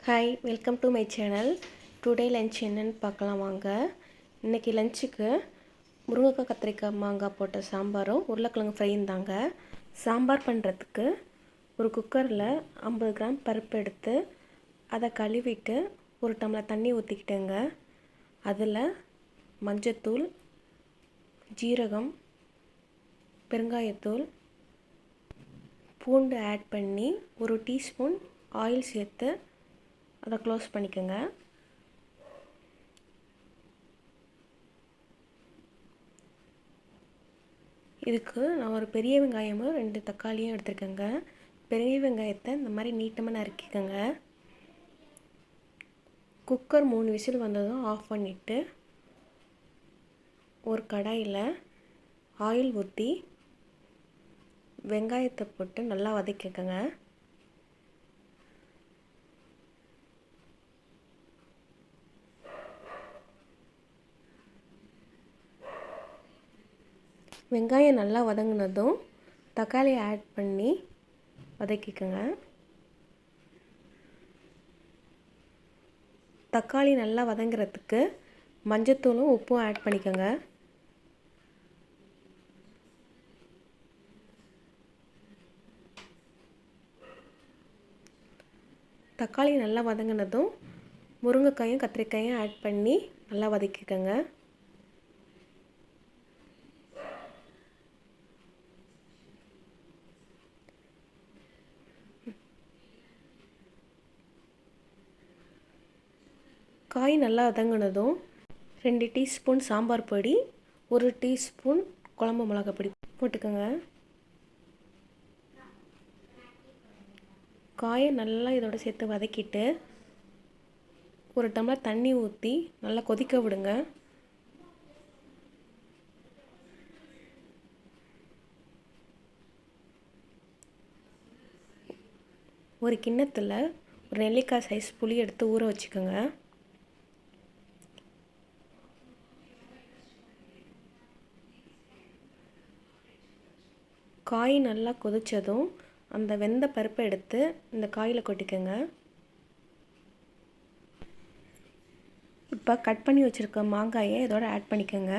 Hi, welcome to my channel. Today lunch என்னன்னு பார்க்கலாம் வாங்க. இன்றைக்கி லஞ்சுக்கு முருங்கைக்காய் கத்திரிக்காய் மாங்காய் போட்ட சாம்பாரும் உருளைக்கிழங்கு ஃப்ரையும் தாங்க. சாம்பார் பண்ணுறதுக்கு ஒரு குக்கரில் 50 கிராம் பருப்பு எடுத்து அதை கழுவிட்டு ஒரு டம்ளர் தண்ணி ஊற்றிக்கிட்டேங்க. அதில் மஞ்சத்தூள், ஜீரகம், பெருங்காயத்தூள், பூண்டு ஆட் பண்ணி ஒரு டீஸ்பூன் ஆயில் சேர்த்து அதை க்ளோஸ் பண்ணிக்கோங்க. இதுக்கு நான் ஒரு பெரிய வெங்காயமும் 2 தக்காளியும் எடுத்துருக்கேங்க. பெரிய வெங்காயத்தை இந்த மாதிரி நீட்டமாக நறுக்கிக்கோங்க. குக்கர் 3 விசில் வந்ததும் ஆஃப் பண்ணிவிட்டு ஒரு கடாயில் ஆயில் ஊற்றி வெங்காயத்தை போட்டு நல்லா வதக்கிக்கோங்க. வெங்காயம் நல்லா வதங்கினதும் தக்காளியை ஆட் பண்ணி வதக்கிக்கோங்க. தக்காளி நல்லா வதங்குறதுக்கு மஞ்சத்தூளும் உப்பும் ஆட் பண்ணிக்கோங்க. தக்காளி நல்லா வதங்கினதும் முருங்கைக்காயும் கத்திரிக்காயும் ஆட் பண்ணி நல்லா வதக்கிக்கோங்க. காய் நல்லா வதங்கினதும் 2 டீஸ்பூன் சாம்பார் பொடி, 1 டீஸ்பூன் குழம்பு மிளகாய் பொடி போட்டுக்கோங்க. காயை நல்லா இதோட சேர்த்து வதக்கிட்டு ஒரு டம்ளர் தண்ணி ஊற்றி நல்லா கொதிக்க விடுங்க. ஒரு கிண்ணத்தில் ஒரு நெல்லிக்காய் சைஸ் புளி எடுத்து ஊற வச்சுக்கோங்க. காய் நல்லா கொதித்ததும் அந்த வெந்த பருப்பை எடுத்து இந்த காயில் கொட்டிக்கோங்க. இப்போ கட் பண்ணி வச்சுருக்க மாங்காயை இதோட ஆட் பண்ணிக்கோங்க.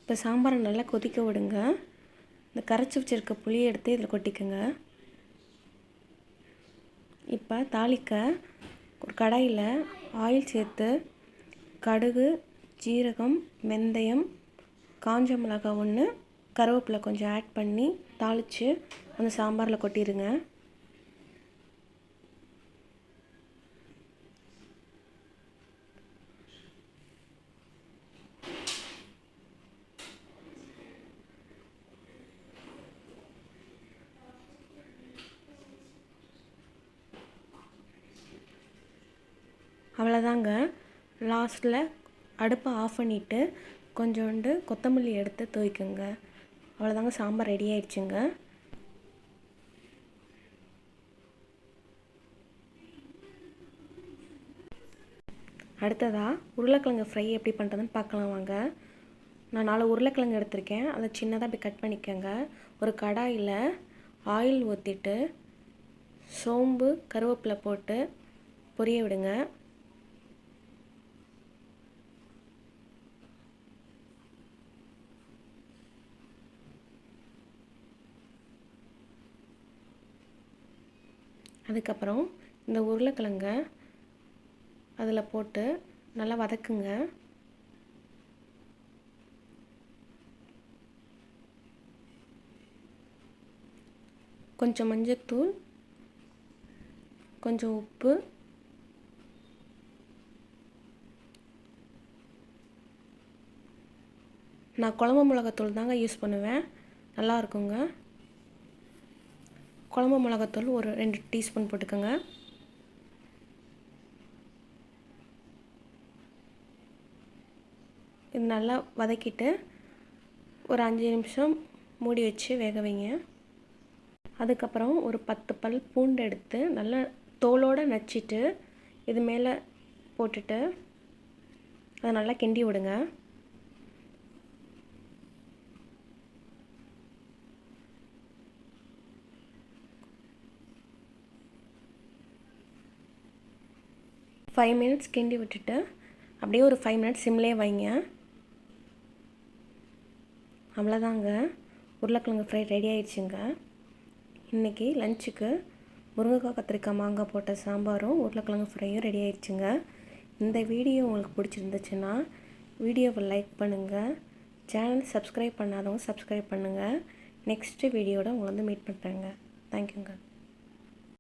இப்போ சாம்பாரை நல்லா கொதிக்க விடுங்க. இந்த கரைச்சி வச்சுருக்க புளியை எடுத்து இதில் கொட்டிக்கோங்க. இப்போ தாளிக்க ஒரு கடாயில் ஆயில் சேர்த்து கடுகு, ஜீரகம், வெந்தயம், காஞ்ச மிளகாய் 1, கருவேப்பிலை கொஞ்சம் ஆட் பண்ணி தாளித்து அந்த சாம்பாரில் கொட்டிடுங்க. அவ்வளோதாங்க. லாஸ்ட்டில் அடுப்பை ஆஃப் பண்ணிவிட்டு கொஞ்சோண்டு கொத்தமல்லி எடுத்து தூவிக்கோங்க. அவ்வளோதாங்க, சாம்பார் ரெடி ஆயிடுச்சுங்க. அடுத்ததாக உருளைக்கிழங்கு ஃப்ரை எப்படி பண்ணுறதுன்னு பார்க்கலாம் வாங்க. நான் 4 உருளைக்கிழங்கு எடுத்திருக்கேன். அதை சின்னதாக அப்படி கட் பண்ணிக்கோங்க. ஒரு கடாயில் ஆயில் ஊற்றிட்டு சோம்பு, கருவேப்பிலை போட்டு பொரிய விடுங்க. அதுக்கப்புறம் இந்த உருளைக்கிழங்க அதில் போட்டு நல்லா வதக்குங்க. கொஞ்சம் மஞ்சத்தூள், கொஞ்சம் உப்பு, நான் குழம்பு மிளகாத்தூள் தாங்க யூஸ் பண்ணுவேன், நல்லா இருக்குங்க. குழம்பு மிளகாத்தூள் ஒரு 2 டீஸ்பூன் போட்டுக்கோங்க. இது நல்லா வதக்கிட்டு ஒரு 5 நிமிஷம் மூடி வச்சு வேக வைங்க. அதுக்கப்புறம் ஒரு 10 பல் பூண்டு எடுத்து நல்லா தோலோடு நச்சிட்டு இது மேலே போட்டுட்டு அதை நல்லா கிண்டி விடுங்க. 5 மினிட்ஸ் கிண்டி விட்டுட்டு அப்படியே ஒரு 5 மினிட்ஸ் சிம்லேயே வைங்க. அவ்வளோதாங்க, உருளைக்கிழங்கு ஃப்ரை ரெடி ஆயிடுச்சுங்க. இன்றைக்கி லஞ்சுக்கு முருங்கைக்காய் கத்திரிக்காய் மாங்காய் போட்ட சாம்பாரும் உருளைக்கிழங்கு ஃப்ரையும் ரெடி ஆயிடுச்சுங்க. இந்த வீடியோ உங்களுக்கு பிடிச்சிருந்துச்சுன்னா வீடியோவை லைக் பண்ணுங்கள். சேனல் சப்ஸ்கிரைப் பண்ணாதவங்க சப்ஸ்கிரைப் பண்ணுங்கள். நெக்ஸ்ட்டு வீடியோட உங்களை மீட் பண்ணுறேங்க. தேங்க்யூங்க.